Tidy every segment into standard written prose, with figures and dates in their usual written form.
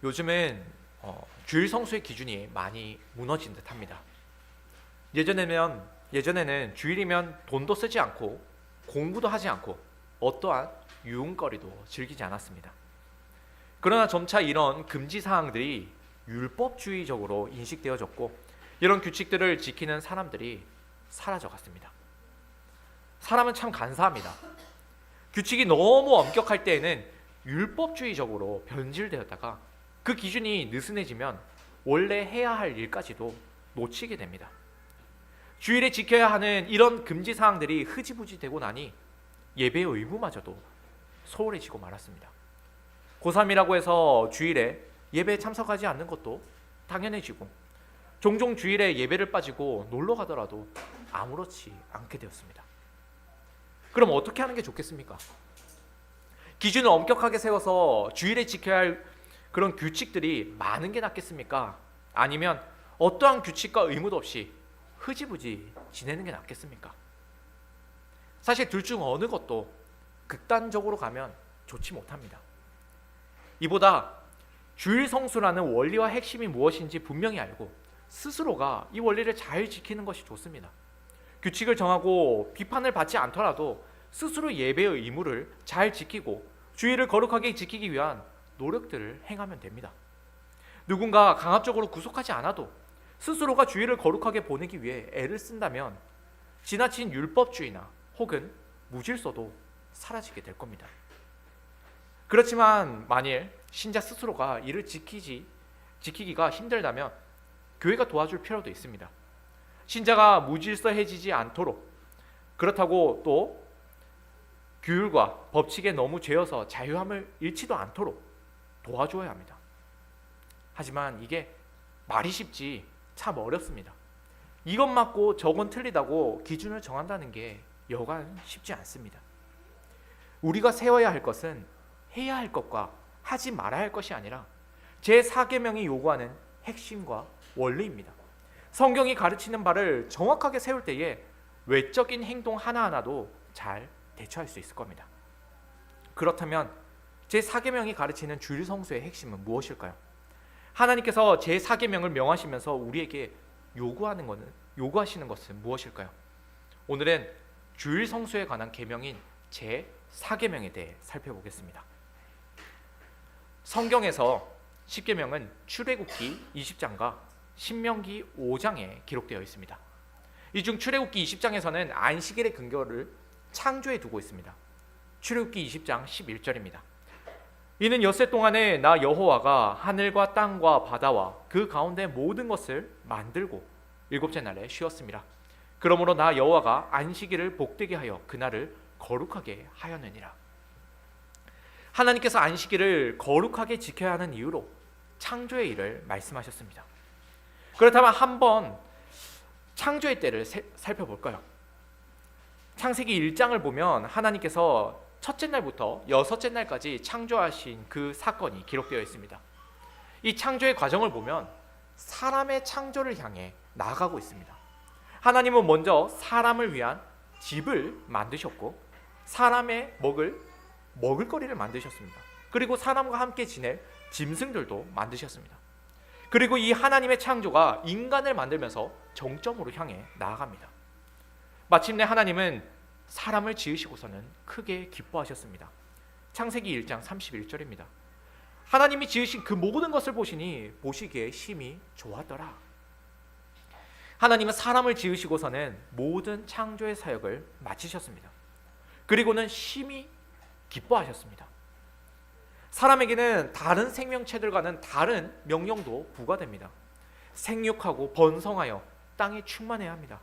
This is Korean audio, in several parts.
요즘은 주일 성수의 기준이 많이 무너진 듯합니다. 예전에는 주일이면 돈도 쓰지 않고 공부도 하지 않고 어떠한 유흥거리도 즐기지 않았습니다. 그러나 점차 이런 금지 사항들이 율법주의적으로 인식되어졌고 이런 규칙들을 지키는 사람들이 사라져갔습니다. 사람은 참 간사합니다. 규칙이 너무 엄격할 때에는 율법주의적으로 변질되었다가 그 기준이 느슨해지면 원래 해야 할 일까지도 놓치게 됩니다. 주일에 지켜야 하는 이런 금지 사항들이 흐지부지 되고 나니 예배의 의무마저도 소홀해지고 말았습니다. 고3이라고 해서 주일에 예배에 참석하지 않는 것도 당연해지고 종종 주일에 예배를 빠지고 놀러 가더라도 아무렇지 않게 되었습니다. 그럼 어떻게 하는 게 좋겠습니까? 기준을 엄격하게 세워서 주일에 지켜야 할 그런 규칙들이 많은 게 낫겠습니까? 아니면 어떠한 규칙과 의무도 없이 흐지부지 지내는 게 낫겠습니까? 사실 둘 중 어느 것도 극단적으로 가면 좋지 못합니다. 이보다 주일 성수라는 원리와 핵심이 무엇인지 분명히 알고 스스로가 이 원리를 잘 지키는 것이 좋습니다. 규칙을 정하고 비판을 받지 않더라도 스스로 예배의 의무를 잘 지키고 주일을 거룩하게 지키기 위한 노력들을 행하면 됩니다. 누군가 강압적으로 구속하지 않아도 스스로가 주일을 거룩하게 보내기 위해 애를 쓴다면 지나친 율법주의나 혹은 무질서도 사라지게 될 겁니다. 그렇지만 만일 신자 스스로가 이를 지키기가 힘들다면 교회가 도와줄 필요도 있습니다. 신자가 무질서해지지 않도록, 그렇다고 또 규율과 법칙에 너무 죄어서 자유함을 잃지도 않도록 도와줘야 합니다. 하지만 이게 말이 쉽지 참 어렵습니다. 이것 맞고 저건 틀리다고 기준을 정한다는 게 여간 쉽지 않습니다. 우리가 세워야 할 것은 해야 할 것과 하지 말아야 할 것이 아니라 제4계명이 요구하는 핵심과 원리입니다. 성경이 가르치는 바를 정확하게 세울 때에 외적인 행동 하나하나도 잘 대처할 수 있을 겁니다. 그렇다면 제4계명이 가르치는 주일 성수의 핵심은 무엇일까요? 하나님께서 제4계명을 명하시면서 우리에게 요구하시는 것은 무엇일까요? 오늘은 주일 성수에 관한 계명인 제4계명에 대해 살펴보겠습니다. 성경에서 10계명은 출애굽기 20장과 신명기 5장에 기록되어 있습니다. 이 중 출애굽기 20장에서는 안식일의 근거를 창조에 두고 있습니다. 출애굽기 20장 11절입니다. 이는 엿새 동안에 나 여호와가 하늘과 땅과 바다와 그 가운데 모든 것을 만들고 일곱째 날에 쉬었습니다. 그러므로 나 여호와가 안식일을 복되게 하여 그날을 거룩하게 하였느니라. 하나님께서 안식일을 거룩하게 지켜야 하는 이유로 창조의 일을 말씀하셨습니다. 그렇다면 한번 창조의 때를 살펴볼까요? 창세기 1장을 보면 하나님께서 첫째 날부터 여섯째 날까지 창조하신 그 사건이 기록되어 있습니다. 이 창조의 과정을 보면 사람의 창조를 향해 나아가고 있습니다. 하나님은 먼저 사람을 위한 집을 만드셨고 사람의 먹을거리를 만드셨습니다. 그리고 사람과 함께 지낼 짐승들도 만드셨습니다. 그리고 이 하나님의 창조가 인간을 만들면서 정점으로 향해 나아갑니다. 마침내 하나님은 사람을 지으시고서는 크게 기뻐하셨습니다. 창세기 1장 31절입니다. 하나님이 지으신 그 모든 것을 보시기에 심히 좋았더라. 하나님은 사람을 지으시고서는 모든 창조의 사역을 마치셨습니다. 그리고는 심히 기뻐하셨습니다. 사람에게는 다른 생명체들과는 다른 명령도 부과됩니다. 생육하고 번성하여 땅에 충만해야 합니다.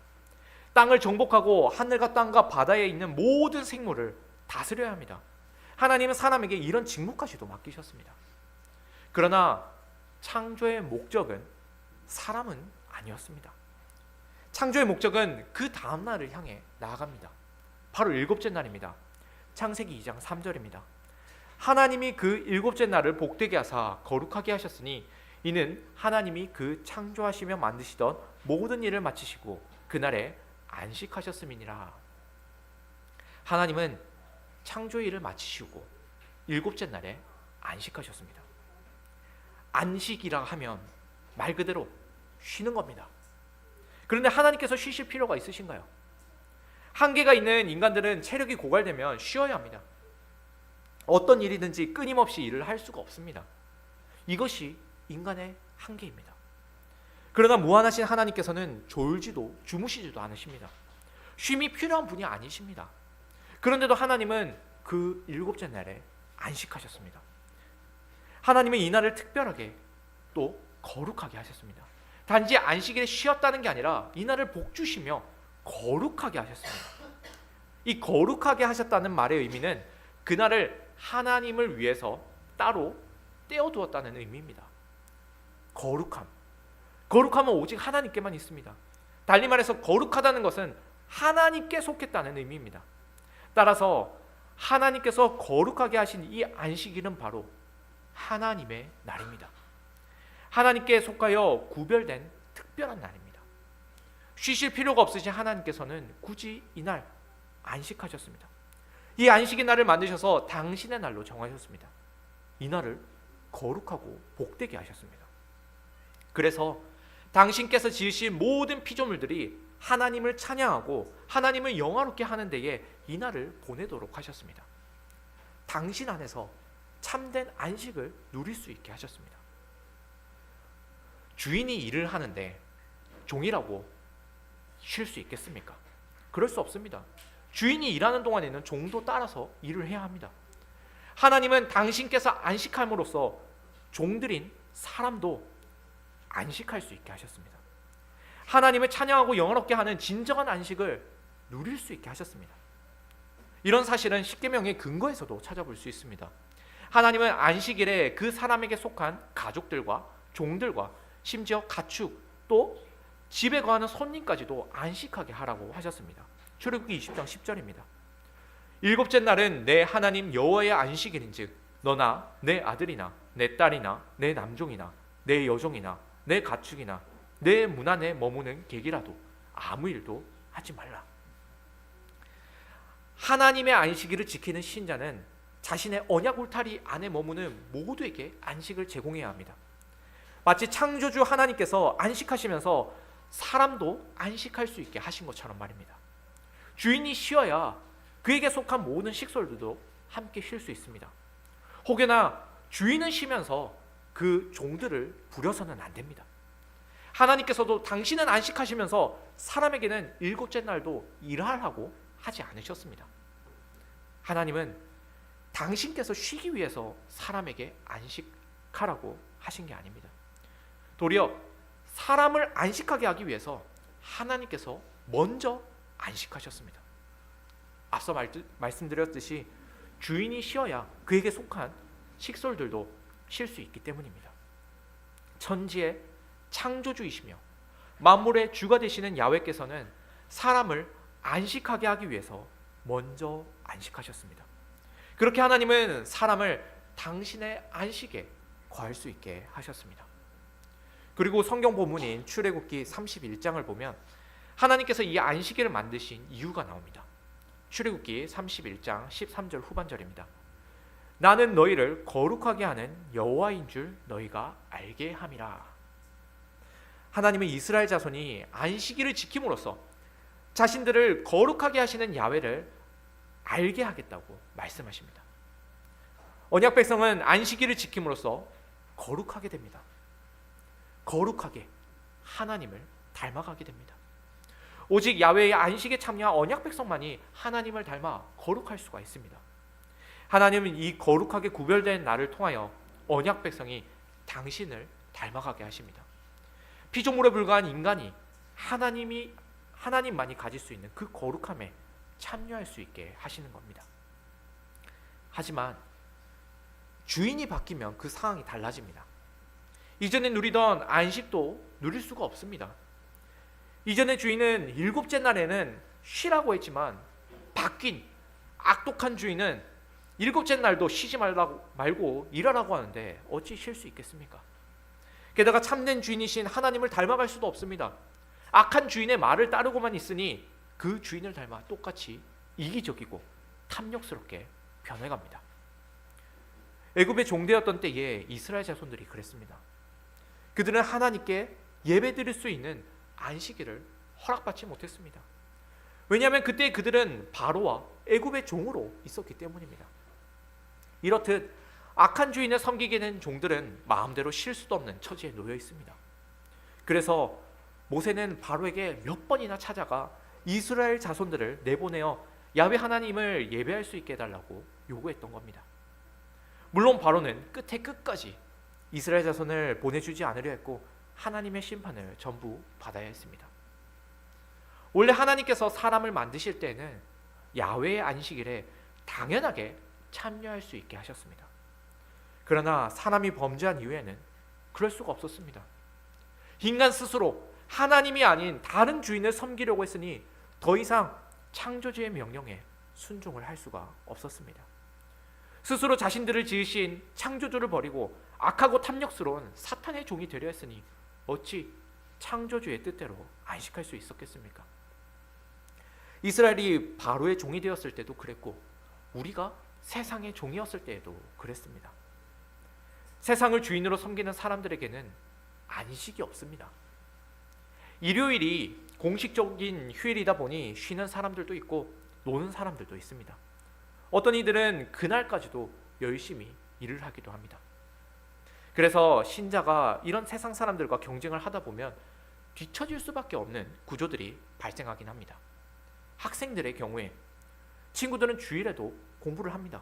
땅을 정복하고 하늘과 땅과 바다에 있는 모든 생물을 다스려야 합니다. 하나님은 사람에게 이런 직무까지도 맡기셨습니다. 그러나 창조의 목적은 사람은 아니었습니다. 창조의 목적은 그 다음 날을 향해 나아갑니다. 바로 일곱째 날입니다. 창세기 2장 3절입니다. 하나님이 그 일곱째 날을 복되게 하사 거룩하게 하셨으니 이는 하나님이 그 창조하시며 만드시던 모든 일을 마치시고 그날에 안식하셨음이니라. 하나님은 창조의 일을 마치시고 일곱째 날에 안식하셨습니다. 안식이라 하면 말 그대로 쉬는 겁니다. 그런데 하나님께서 쉬실 필요가 있으신가요? 한계가 있는 인간들은 체력이 고갈되면 쉬어야 합니다. 어떤 일이든지 끊임없이 일을 할 수가 없습니다. 이것이 인간의 한계입니다. 그러나 무한하신 하나님께서는 졸지도 주무시지도 않으십니다. 쉼이 필요한 분이 아니십니다. 그런데도 하나님은 그 일곱째 날에 안식하셨습니다. 하나님은 이 날을 특별하게 또 거룩하게 하셨습니다. 단지 안식일에 쉬었다는 게 아니라 이 날을 복주시며 거룩하게 하셨습니다. 이 거룩하게 하셨다는 말의 의미는 그날을 하나님을 위해서 따로 떼어두었다는 의미입니다. 거룩함은 오직 하나님께만 있습니다. 달리 말해서 거룩하다는 것은 하나님께 속했다는 의미입니다. 따라서 하나님께서 거룩하게 하신 이 안식일은 바로 하나님의 날입니다. 하나님께 속하여 구별된 특별한 날입니다. 쉬실 필요가 없으신 하나님께서는 굳이 이날 안식하셨습니다. 이 안식의 날을 만드셔서 당신의 날로 정하셨습니다. 이 날을 거룩하고 복되게 하셨습니다. 그래서 당신께서 지으신 모든 피조물들이 하나님을 찬양하고 하나님을 영화롭게 하는 데에 이 날을 보내도록 하셨습니다. 당신 안에서 참된 안식을 누릴 수 있게 하셨습니다. 주인이 일을 하는데 종이라고 쉴 수 있겠습니까? 그럴 수 없습니다. 주인이 일하는 동안에는 종도 따라서 일을 해야 합니다. 하나님은 당신께서 안식함으로써 종들인 사람도 안식할 수 있게 하셨습니다. 하나님을 찬양하고 영화롭게 하는 진정한 안식을 누릴 수 있게 하셨습니다. 이런 사실은 십계명의 근거에서도 찾아볼 수 있습니다. 하나님은 안식일에 그 사람에게 속한 가족들과 종들과 심지어 가축 또 집에 거하는 손님까지도 안식하게 하라고 하셨습니다. 출애굽기 20장 10절입니다. 일곱째 날은 내 하나님 여호와의 안식일인즉 너나 내 아들이나 내 딸이나 내 남종이나 내 여종이나 내 가축이나 내 문 안에 머무는 객이라도 아무 일도 하지 말라. 하나님의 안식일을 지키는 신자는 자신의 언약 울타리 안에 머무는 모두에게 안식을 제공해야 합니다. 마치 창조주 하나님께서 안식하시면서 사람도 안식할 수 있게 하신 것처럼 말입니다. 주인이 쉬어야 그에게 속한 모든 식솔들도 함께 쉴 수 있습니다. 혹여나 주인은 쉬면서 그 종들을 부려서는 안 됩니다. 하나님께서도 당신은 안식하시면서 사람에게는 일곱째 날도 일하라고 하지 않으셨습니다. 하나님은 당신께서 쉬기 위해서 사람에게 안식하라고 하신 게 아닙니다. 도리어 사람을 안식하게 하기 위해서 하나님께서 먼저 안식하셨습니다. 앞서 말씀드렸듯이 주인이 쉬어야 그에게 속한 식솔들도 쉴 수 있기 때문입니다. 천지의 창조주이시며 만물의 주가 되시는 야훼께서는 사람을 안식하게 하기 위해서 먼저 안식하셨습니다. 그렇게 하나님은 사람을 당신의 안식에 거할 수 있게 하셨습니다. 그리고 성경 본문인 출애굽기 31장을 보면 하나님께서 이 안식일을 만드신 이유가 나옵니다. 출애굽기 31장 13절 후반절입니다. 나는 너희를 거룩하게 하는 여호와인 줄 너희가 알게 함이라. 하나님은 이스라엘 자손이 안식일을 지킴으로써 자신들을 거룩하게 하시는 야훼를 알게 하겠다고 말씀하십니다. 언약 백성은 안식일을 지킴으로써 거룩하게 됩니다. 거룩하게 하나님을 닮아가게 됩니다. 오직 야훼의 안식에 참여한 언약 백성만이 하나님을 닮아 거룩할 수가 있습니다. 하나님은 이 거룩하게 구별된 날을 통하여 언약 백성이 당신을 닮아가게 하십니다. 피조물에 불과한 인간이 하나님만이 가질 수 있는 그 거룩함에 참여할 수 있게 하시는 겁니다. 하지만 주인이 바뀌면 그 상황이 달라집니다. 이전에 누리던 안식도 누릴 수가 없습니다. 이전의 주인은 일곱째 날에는 쉬라고 했지만 바뀐 악독한 주인은 일곱째 날도 쉬지 말고 일하라고 하는데 어찌 쉴 수 있겠습니까? 게다가 참된 주인이신 하나님을 닮아갈 수도 없습니다. 악한 주인의 말을 따르고만 있으니 그 주인을 닮아 똑같이 이기적이고 탐욕스럽게 변해갑니다. 애굽의 종되었던 때에 이스라엘 자손들이 그랬습니다. 그들은 하나님께 예배드릴 수 있는 안식일을 허락받지 못했습니다. 왜냐하면 그때 그들은 바로와 애굽의 종으로 있었기 때문입니다. 이렇듯 악한 주인을 섬기게 된 종들은 마음대로 쉴 수도 없는 처지에 놓여 있습니다. 그래서 모세는 바로에게 몇 번이나 찾아가 이스라엘 자손들을 내보내어 야훼 하나님을 예배할 수 있게 해달라고 요구했던 겁니다. 물론 바로는 끝에 끝까지 이스라엘 자손을 보내주지 않으려 했고 하나님의 심판을 전부 받아야 했습니다. 원래 하나님께서 사람을 만드실 때는 야훼의 안식일에 당연하게 참여할 수 있게 하셨습니다. 그러나 사람이 범죄한 이후에는 그럴 수가 없었습니다. 인간 스스로 하나님이 아닌 다른 주인을 섬기려고 했으니 더 이상 창조주의 명령에 순종을 할 수가 없었습니다. 스스로 자신들을 지으신 창조주를 버리고 악하고 탐욕스러운 사탄의 종이 되려 했으니 어찌 창조주의 뜻대로 안식할 수 있었겠습니까? 이스라엘이 바로의 종이 되었을 때도 그랬고 우리가 세상의 종이었을 때에도 그랬습니다. 세상을 주인으로 섬기는 사람들에게는 안식이 없습니다. 일요일이 공식적인 휴일이다 보니 쉬는 사람들도 있고 노는 사람들도 있습니다. 어떤 이들은 그날까지도 열심히 일을 하기도 합니다. 그래서 신자가 이런 세상 사람들과 경쟁을 하다 보면 뒤처질 수밖에 없는 구조들이 발생하긴 합니다. 학생들의 경우에 친구들은 주일에도 공부를 합니다.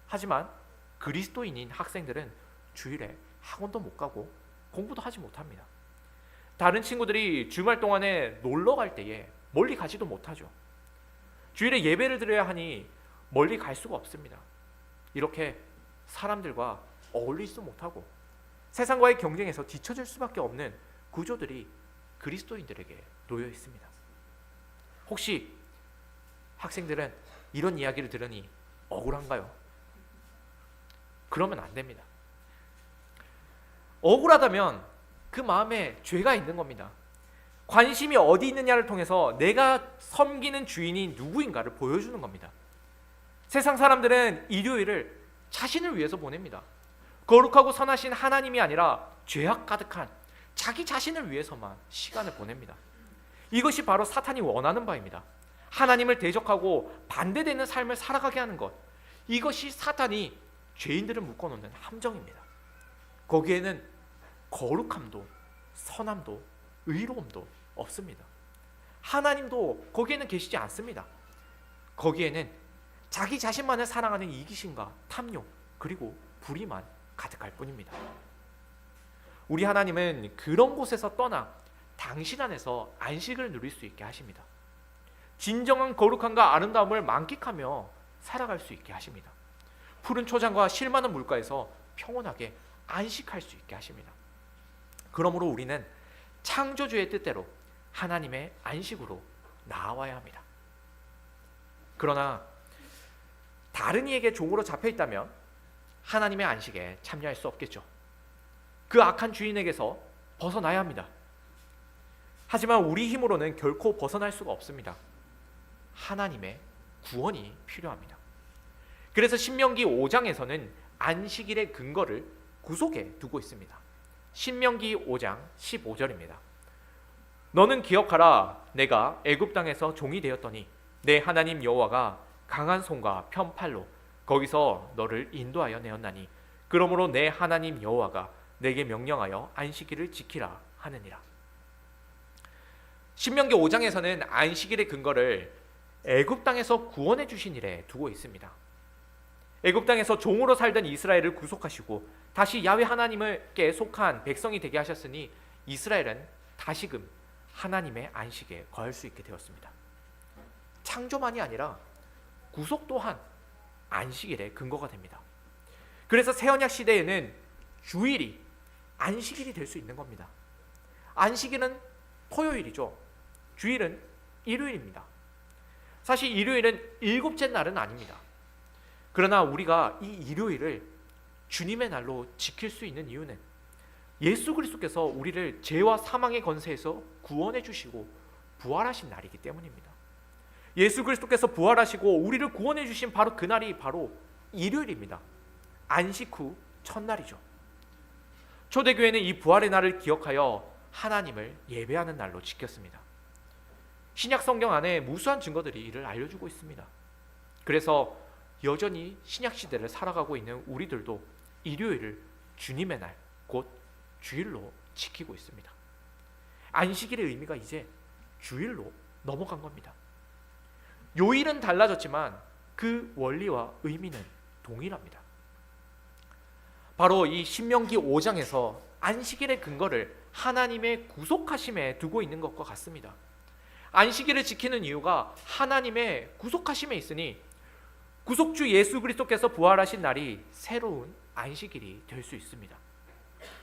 하지만 그리스도인인 학생들은 주일에 학원도 못 가고 공부도 하지 못합니다. 다른 친구들이 주말 동안에 놀러 갈 때에 멀리 가지도 못하죠. 주일에 예배를 드려야 하니 멀리 갈 수가 없습니다. 이렇게 사람들과 어울리지도 못하고 세상과의 경쟁에서 뒤처질 수밖에 없는 구조들이 그리스도인들에게 놓여 있습니다. 혹시 학생들은 이런 이야기를 들으니 억울한가요? 그러면 안 됩니다. 억울하다면 그 마음에 죄가 있는 겁니다. 관심이 어디 있느냐를 통해서 내가 섬기는 주인이 누구인가를 보여주는 겁니다. 세상 사람들은 일요일을 자신을 위해서 보냅니다. 거룩하고 선하신 하나님이 아니라 죄악 가득한 자기 자신을 위해서만 시간을 보냅니다. 이것이 바로 사탄이 원하는 바입니다. 하나님을 대적하고 반대되는 삶을 살아가게 하는 것, 이것이 사탄이 죄인들을 묶어놓는 함정입니다. 거기에는 거룩함도 선함도 의로움도 없습니다. 하나님도 거기에는 계시지 않습니다. 거기에는 자기 자신만을 사랑하는 이기심과 탐욕 그리고 불의만 가득할 뿐입니다. 우리 하나님은 그런 곳에서 떠나 당신 안에서 안식을 누릴 수 있게 하십니다. 진정한 거룩함과 아름다움을 만끽하며 살아갈 수 있게 하십니다. 푸른 초장과 실 많은 물가에서 평온하게 안식할 수 있게 하십니다. 그러므로 우리는 창조주의 뜻대로 하나님의 안식으로 나아와야 합니다. 그러나 다른 이에게 종으로 잡혀 있다면 하나님의 안식에 참여할 수 없겠죠. 그 악한 주인에게서 벗어나야 합니다. 하지만 우리 힘으로는 결코 벗어날 수가 없습니다. 하나님의 구원이 필요합니다. 그래서 신명기 5장에서는 안식일의 근거를 구속에 두고 있습니다. 신명기 5장 15절입니다. 너는 기억하라. 내가 애굽 땅에서 종이 되었더니 내 하나님 여호와가 강한 손과 편팔로 거기서 너를 인도하여 내었나니 그러므로 내 하나님 여호와가 내게 명령하여 안식일을 지키라 하느니라. 신명기 5장에서는 안식일의 근거를 애굽 땅에서 구원해 주신 일에 두고 있습니다. 애굽 땅에서 종으로 살던 이스라엘을 구속하시고 다시 야훼 하나님께 속한 백성이 되게 하셨으니 이스라엘은 다시금 하나님의 안식에 거할 수 있게 되었습니다. 창조만이 아니라 구속 또한 안식일의 근거가 됩니다. 그래서 새언약 시대에는 주일이 안식일이 될 수 있는 겁니다. 안식일은 토요일이죠. 주일은 일요일입니다. 사실 일요일은 일곱째 날은 아닙니다. 그러나 우리가 이 일요일을 주님의 날로 지킬 수 있는 이유는 예수 그리스도께서 우리를 죄와 사망의 권세에서 구원해 주시고 부활하신 날이기 때문입니다. 예수 그리스도께서 부활하시고 우리를 구원해 주신 바로 그날이 바로 일요일입니다. 안식 후 첫날이죠. 초대교회는 이 부활의 날을 기억하여 하나님을 예배하는 날로 지켰습니다. 신약 성경 안에 무수한 증거들이 이를 알려주고 있습니다. 그래서 여전히 신약 시대를 살아가고 있는 우리들도 일요일을 주님의 날, 곧 주일로 지키고 있습니다. 안식일의 의미가 이제 주일로 넘어간 겁니다. 요일은 달라졌지만 그 원리와 의미는 동일합니다. 바로 이 신명기 5장에서 안식일의 근거를 하나님의 구속하심에 두고 있는 것과 같습니다. 안식일을 지키는 이유가 하나님의 구속하심에 있으니 구속주 예수 그리스도께서 부활하신 날이 새로운 안식일이 될 수 있습니다.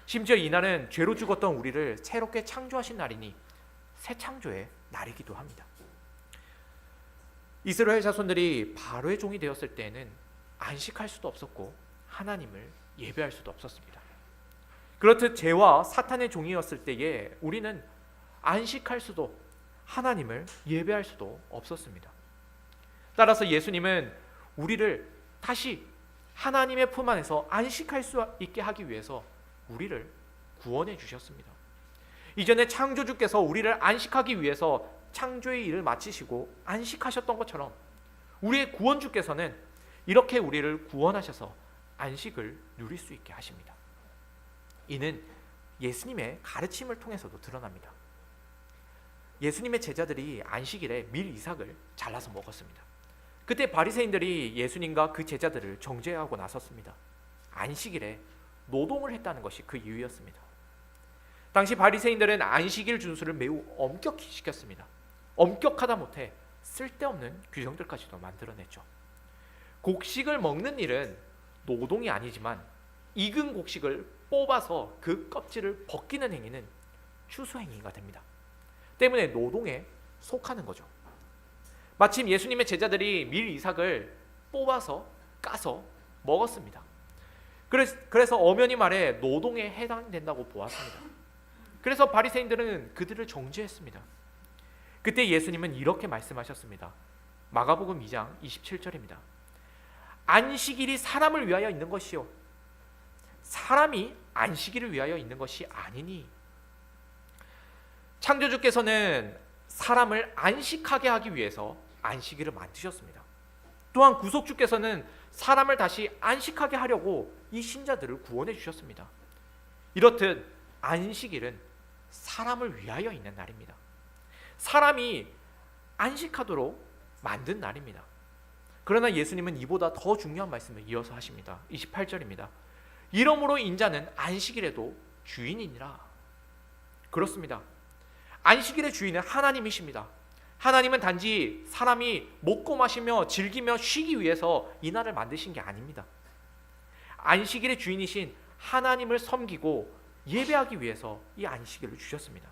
심지어 이날은 죄로 죽었던 우리를 새롭게 창조하신 날이니 새 창조의 날이기도 합니다. 이스라엘 자손들이 바로의 종이 되었을 때에는 안식할 수도 없었고 하나님을 예배할 수도 없었습니다. 그렇듯 죄와 사탄의 종이었을 때에 우리는 안식할 수도 하나님을 예배할 수도 없었습니다. 따라서 예수님은 우리를 다시 하나님의 품 안에서 안식할 수 있게 하기 위해서 우리를 구원해 주셨습니다. 이전에 창조주께서 우리를 안식하기 위해서 창조의 일을 마치시고 안식하셨던 것처럼 우리의 구원주께서는 이렇게 우리를 구원하셔서 안식을 누릴 수 있게 하십니다. 이는 예수님의 가르침을 통해서도 드러납니다. 예수님의 제자들이 안식일에 밀 이삭을 잘라서 먹었습니다. 그때 바리새인들이 예수님과 그 제자들을 정죄하고 나섰습니다. 안식일에 노동을 했다는 것이 그 이유였습니다. 당시 바리새인들은 안식일 준수를 매우 엄격히 지켰습니다. 엄격하다 못해 쓸데없는 규정들까지도 만들어냈죠. 곡식을 먹는 일은 노동이 아니지만 익은 곡식을 뽑아서 그 껍질을 벗기는 행위는 추수행위가 됩니다. 때문에 노동에 속하는 거죠. 마침 예수님의 제자들이 밀 이삭을 뽑아서 까서 먹었습니다. 그래서 엄연히 말해 노동에 해당된다고 보았습니다. 그래서 바리새인들은 그들을 정죄했습니다. 그때 예수님은 이렇게 말씀하셨습니다. 마가복음 2장 27절입니다. 안식일이 사람을 위하여 있는 것이요 사람이 안식일을 위하여 있는 것이 아니니. 창조주께서는 사람을 안식하게 하기 위해서 안식일을 만드셨습니다. 또한 구속주께서는 사람을 다시 안식하게 하려고 이 신자들을 구원해 주셨습니다. 이렇듯 안식일은 사람을 위하여 있는 날입니다. 사람이 안식하도록 만든 날입니다. 그러나 예수님은 이보다 더 중요한 말씀을 이어서 하십니다. 28절입니다. 이러므로 인자는 안식일에도 주인이니라. 그렇습니다. 안식일의 주인은 하나님이십니다. 하나님은 단지 사람이 먹고 마시며 즐기며 쉬기 위해서 이 날을 만드신 게 아닙니다. 안식일의 주인이신 하나님을 섬기고 예배하기 위해서 이 안식일을 주셨습니다.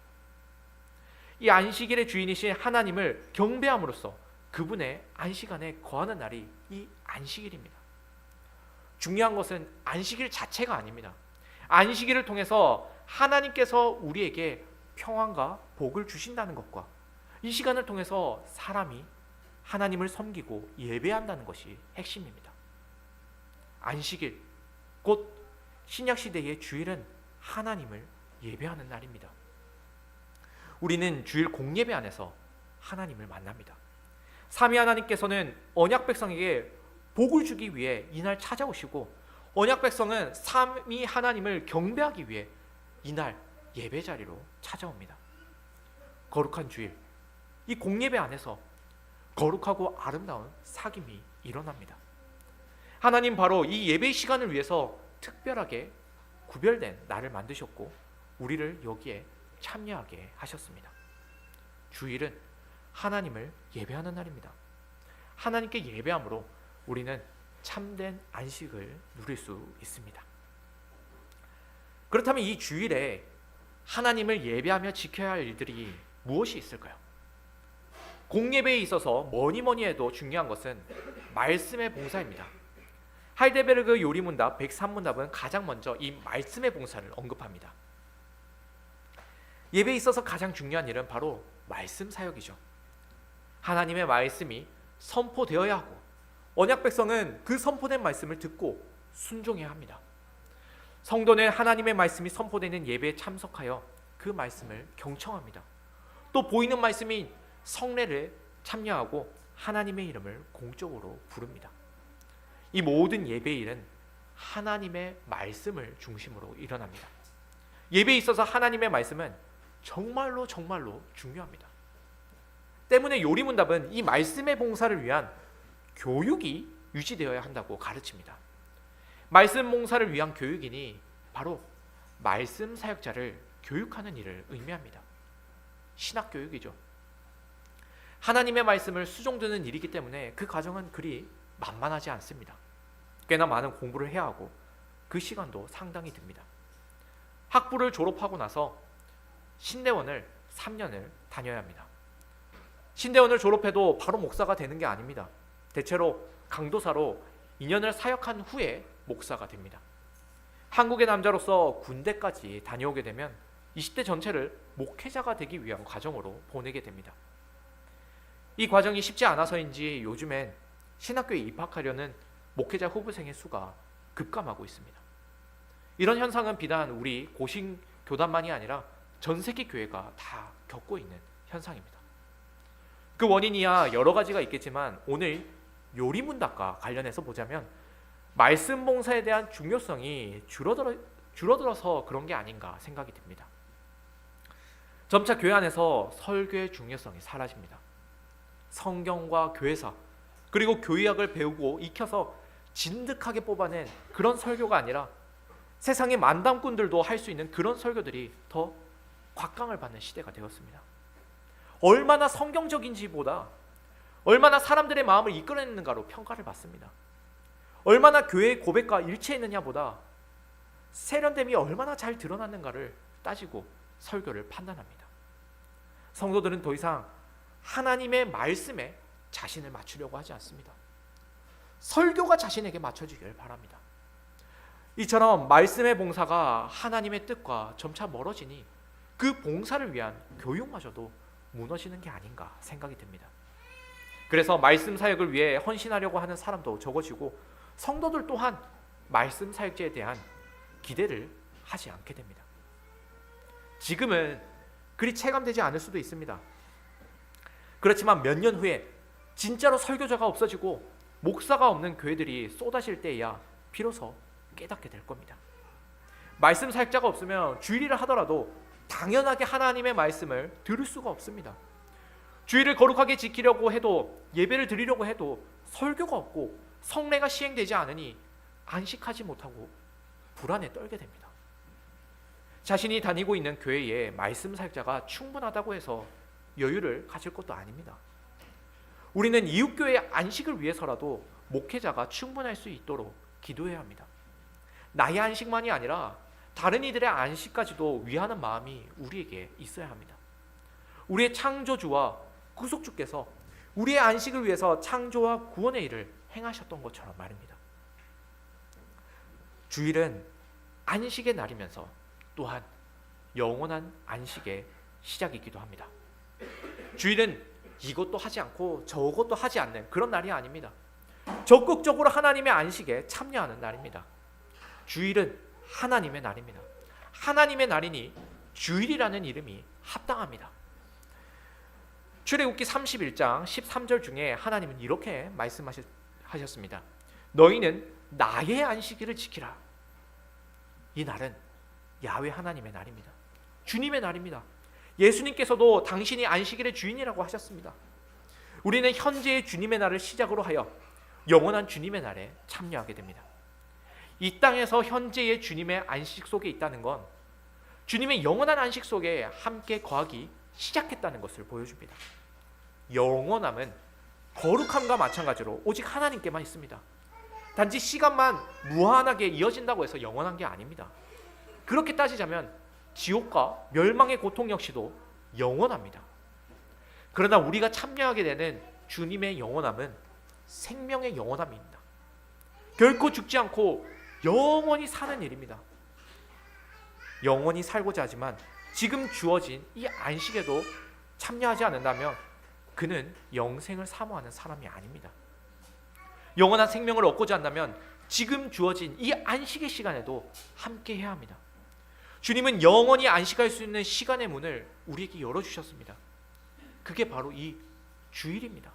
이 안식일의 주인이신 하나님을 경배함으로써 그분의 안식 안에 거하는 날이 이 안식일입니다. 중요한 것은 안식일 자체가 아닙니다. 안식일을 통해서 하나님께서 우리에게 평안과 복을 주신다는 것과 이 시간을 통해서 사람이 하나님을 섬기고 예배한다는 것이 핵심입니다. 안식일, 곧 신약시대의 주일은 하나님을 예배하는 날입니다. 우리는 주일 공예배 안에서 하나님을 만납니다. 삼위 하나님께서는 언약 백성에게 복을 주기 위해 이날 찾아오시고 언약 백성은 삼위 하나님을 경배하기 위해 이날 예배 자리로 찾아옵니다. 거룩한 주일, 이 공예배 안에서 거룩하고 아름다운 사귐이 일어납니다. 하나님 바로 이 예배 시간을 위해서 특별하게 구별된 날을 만드셨고 우리를 여기에 참여하게 하셨습니다. 주일은 하나님을 예배하는 날입니다. 하나님께 예배함으로 우리는 참된 안식을 누릴 수 있습니다. 그렇다면 이 주일에 하나님을 예배하며 지켜야 할 일들이 무엇이 있을까요? 공예배에 있어서 뭐니 해도 중요한 것은 말씀의 봉사입니다. 하이델베르그 요리문답 103문답은 가장 먼저 이 말씀의 봉사를 언급합니다. 예배에 있어서 가장 중요한 일은 바로 말씀 사역이죠. 하나님의 말씀이 선포되어야 하고 언약 백성은 그 선포된 말씀을 듣고 순종해야 합니다. 성도는 하나님의 말씀이 선포되는 예배에 참석하여 그 말씀을 경청합니다. 또 보이는 말씀인 성례를 참여하고 하나님의 이름을 공적으로 부릅니다. 이 모든 예배의 일은 하나님의 말씀을 중심으로 일어납니다. 예배에 있어서 하나님의 말씀은 정말로 중요합니다. 때문에 요리문답은 이 말씀의 봉사를 위한 교육이 유지되어야 한다고 가르칩니다. 말씀 봉사를 위한 교육이니 바로 말씀 사역자를 교육하는 일을 의미합니다. 신학교육이죠. 하나님의 말씀을 수종드는 일이기 때문에 그 과정은 그리 만만하지 않습니다. 꽤나 많은 공부를 해야 하고 그 시간도 상당히 듭니다. 학부를 졸업하고 나서 신대원을 3년을 다녀야 합니다. 신대원을 졸업해도 바로 목사가 되는 게 아닙니다. 대체로 강도사로 2년을 사역한 후에 목사가 됩니다. 한국의 남자로서 군대까지 다녀오게 되면 20대 전체를 목회자가 되기 위한 과정으로 보내게 됩니다. 이 과정이 쉽지 않아서인지 요즘엔 신학교에 입학하려는 목회자 후보생의 수가 급감하고 있습니다. 이런 현상은 비단 우리 고신 교단만이 아니라 전 세계 교회가 다 겪고 있는 현상입니다. 그 원인이야 여러 가지가 있겠지만 오늘 요리문답과 관련해서 보자면 말씀 봉사에 대한 중요성이 줄어들어서 그런 게 아닌가 생각이 듭니다. 점차 교회 안에서 설교의 중요성이 사라집니다. 성경과 교회사 그리고 교의학을 배우고 익혀서 진득하게 뽑아낸 그런 설교가 아니라 세상의 만담꾼들도 할 수 있는 그런 설교들이 더 곽강을 받는 시대가 되었습니다. 얼마나 성경적인지보다 얼마나 사람들의 마음을 이끌어냈는가로 평가를 받습니다. 얼마나 교회의 고백과 일치했느냐보다 세련됨이 얼마나 잘 드러났는가를 따지고 설교를 판단합니다. 성도들은 더 이상 하나님의 말씀에 자신을 맞추려고 하지 않습니다. 설교가 자신에게 맞춰지길 바랍니다. 이처럼 말씀의 봉사가 하나님의 뜻과 점차 멀어지니 그 봉사를 위한 교육마저도 무너지는 게 아닌가 생각이 듭니다. 그래서 말씀 사역을 위해 헌신하려고 하는 사람도 적어지고 성도들 또한 말씀 사역자에 대한 기대를 하지 않게 됩니다. 지금은 그리 체감되지 않을 수도 있습니다. 그렇지만 몇 년 후에 진짜로 설교자가 없어지고 목사가 없는 교회들이 쏟아질 때야 비로소 깨닫게 될 겁니다. 말씀 사역자가 없으면 주일이라 하더라도 당연하게 하나님의 말씀을 들을 수가 없습니다. 주일을 거룩하게 지키려고 해도 예배를 드리려고 해도 설교가 없고 성례가 시행되지 않으니 안식하지 못하고 불안에 떨게 됩니다. 자신이 다니고 있는 교회에 말씀 사역자가 충분하다고 해서 여유를 가질 것도 아닙니다. 우리는 이웃교회의 안식을 위해서라도 목회자가 충분할 수 있도록 기도해야 합니다. 나의 안식만이 아니라 다른 이들의 안식까지도 위하는 마음이 우리에게 있어야 합니다. 우리의 창조주와 구속주께서 우리의 안식을 위해서 창조와 구원의 일을 행하셨던 것처럼 말입니다. 주일은 안식의 날이면서 또한 영원한 안식의 시작이기도 합니다. 주일은 이것도 하지 않고 저것도 하지 않는 그런 날이 아닙니다. 적극적으로 하나님의 안식에 참여하는 날입니다. 주일은 하나님의 날입니다. 하나님의 날이니 주일이라는 이름이 합당합니다. 출애굽기 31장 13절 중에 하나님은 이렇게 말씀하셨습니다. 너희는 나의 안식일을 지키라. 이 날은 야훼 하나님의 날입니다. 주님의 날입니다. 예수님께서도 당신이 안식일의 주인이라고 하셨습니다. 우리는 현재의 주님의 날을 시작으로 하여 영원한 주님의 날에 참여하게 됩니다. 이 땅에서 현재의 주님의 안식 속에 있다는 건 주님의 영원한 안식 속에 함께 거하기 시작했다는 것을 보여줍니다. 영원함은 거룩함과 마찬가지로 오직 하나님께만 있습니다. 단지 시간만 무한하게 이어진다고 해서 영원한 게 아닙니다. 그렇게 따지자면 지옥과 멸망의 고통 역시도 영원합니다. 그러나 우리가 참여하게 되는 주님의 영원함은 생명의 영원함입니다. 결코 죽지 않고 영원히 사는 일입니다. 영원히 살고자 하지만 지금 주어진 이 안식에도 참여하지 않는다면 그는 영생을 사모하는 사람이 아닙니다. 영원한 생명을 얻고자 한다면 지금 주어진 이 안식의 시간에도 함께 해야 합니다. 주님은 영원히 안식할 수 있는 시간의 문을 우리에게 열어주셨습니다. 그게 바로 이 주일입니다.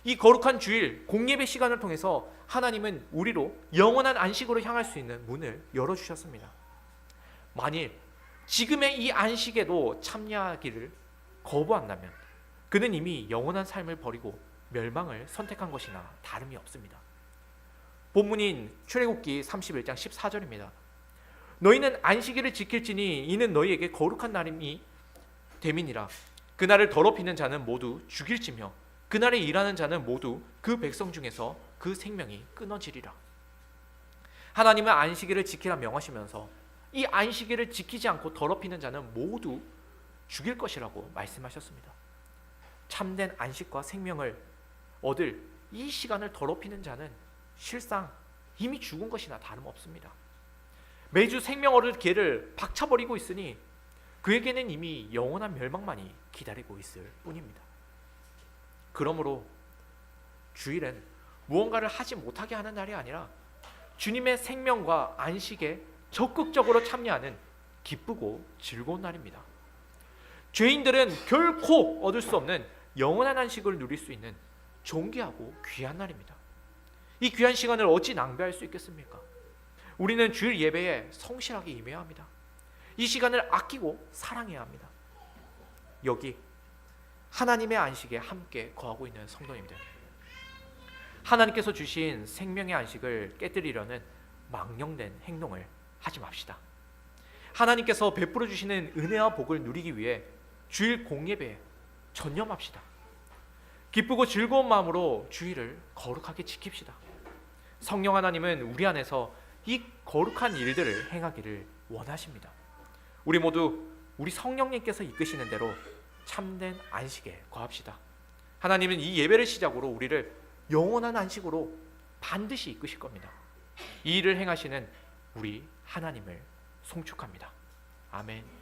이 거룩한 주일 공예배 시간을 통해서 하나님은 우리로 영원한 안식으로 향할 수 있는 문을 열어주셨습니다. 만일 지금의 이 안식에도 참여하기를 거부한다면 그는 이미 영원한 삶을 버리고 멸망을 선택한 것이나 다름이 없습니다. 본문인 출애굽기 31장 14절입니다. 너희는 안식일을 지킬지니 이는 너희에게 거룩한 날임이 됨이니라. 그날을 더럽히는 자는 모두 죽일지며 그날에 일하는 자는 모두 그 백성 중에서 그 생명이 끊어지리라. 하나님은 안식일을 지키라 명하시면서 이 안식일을 지키지 않고 더럽히는 자는 모두 죽일 것이라고 말씀하셨습니다. 참된 안식과 생명을 얻을 이 시간을 더럽히는 자는 실상 이미 죽은 것이나 다름없습니다. 매주 생명 얻을 기회를 박차버리고 있으니 그에게는 이미 영원한 멸망만이 기다리고 있을 뿐입니다. 그러므로 주일은 무언가를 하지 못하게 하는 날이 아니라 주님의 생명과 안식에 적극적으로 참여하는 기쁘고 즐거운 날입니다. 죄인들은 결코 얻을 수 없는 영원한 안식을 누릴 수 있는 존귀하고 귀한 날입니다. 이 귀한 시간을 어찌 낭비할 수 있겠습니까? 우리는 주일 예배에 성실하게 임해야 합니다. 이 시간을 아끼고 사랑해야 합니다. 여기 하나님의 안식에 함께 거하고 있는 성도님들, 하나님께서 주신 생명의 안식을 깨뜨리려는 망령된 행동을 하지 맙시다. 하나님께서 베풀어 주시는 은혜와 복을 누리기 위해 주일 공예배에 전념합시다. 기쁘고 즐거운 마음으로 주일을 거룩하게 지킵시다. 성령 하나님은 우리 안에서 이 거룩한 일들을 행하기를 원하십니다. 우리 모두 우리 성령님께서 이끄시는 대로 참된 안식에 거합시다. 하나님은 이 예배를 시작으로 우리를 영원한 안식으로 반드시 이끄실 겁니다. 이 일을 행하시는 우리 하나님을 송축합니다. 아멘.